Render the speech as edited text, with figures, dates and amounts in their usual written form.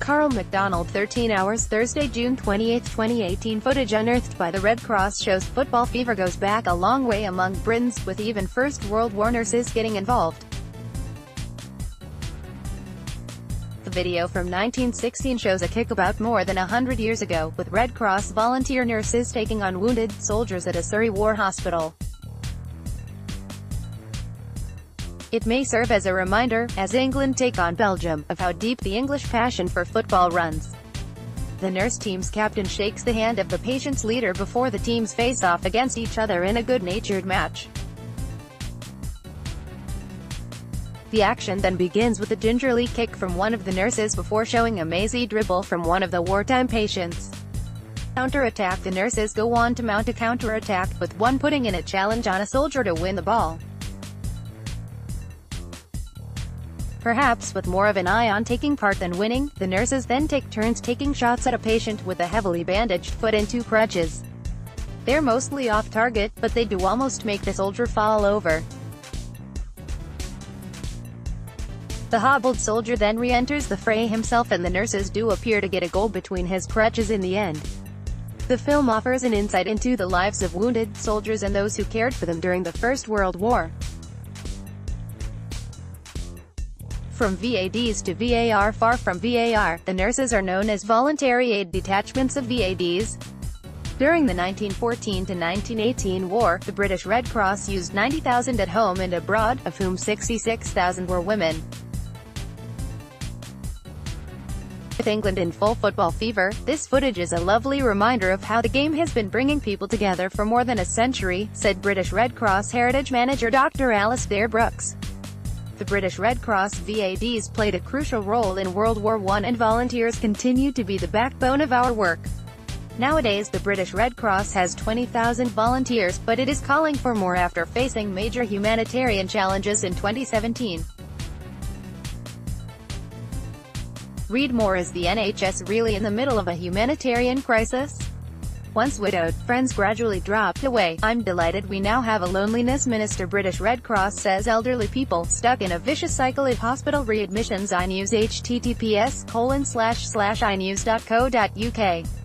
Karl McDonald 13 hours Thursday, June 28, 2018 Footage unearthed by the Red Cross shows football fever goes back a long way among Britons, with even First World War nurses getting involved. The video from 1916 shows a kickabout more than 100 years ago, with Red Cross volunteer nurses taking on wounded soldiers at a Surrey war hospital. It may serve as a reminder, as England take on Belgium, of how deep the English passion for football runs. The nurse team's captain shakes the hand of the patient's leader before the teams face off against each other in a good-natured match. The action then begins with a gingerly kick from one of the nurses before showing a mazy dribble from one of the wartime patients. Counter-attack. The nurses go on to mount a counter-attack, with one putting in a challenge on a soldier to win the ball. Perhaps with more of an eye on taking part than winning, the nurses then take turns taking shots at a patient with a heavily bandaged foot and two crutches. They're mostly off target, but they do almost make the soldier fall over. The hobbled soldier then re-enters the fray himself, and the nurses do appear to get a goal between his crutches in the end. The film offers an insight into the lives of wounded soldiers and those who cared for them during the First World War. From VADs to VAR. Far from VAR, the nurses are known as voluntary aid detachments of VADs. During the 1914 to 1918 war, the British Red Cross used 90,000 at home and abroad, of whom 66,000 were women. With England in full football fever, this footage is a lovely reminder of how the game has been bringing people together for more than a century, said British Red Cross Heritage Manager Dr. Alistair Brooks. The British Red Cross VADs played a crucial role in World War I, and volunteers continue to be the backbone of our work. Nowadays the British Red Cross has 20,000 volunteers, but it is calling for more after facing major humanitarian challenges in 2017. Read more. Is the NHS really in the middle of a humanitarian crisis? Once widowed, friends gradually dropped away. I'm delighted we now have a loneliness minister. British Red Cross says elderly people stuck in a vicious cycle of hospital readmissions. iNews https://inews.co.uk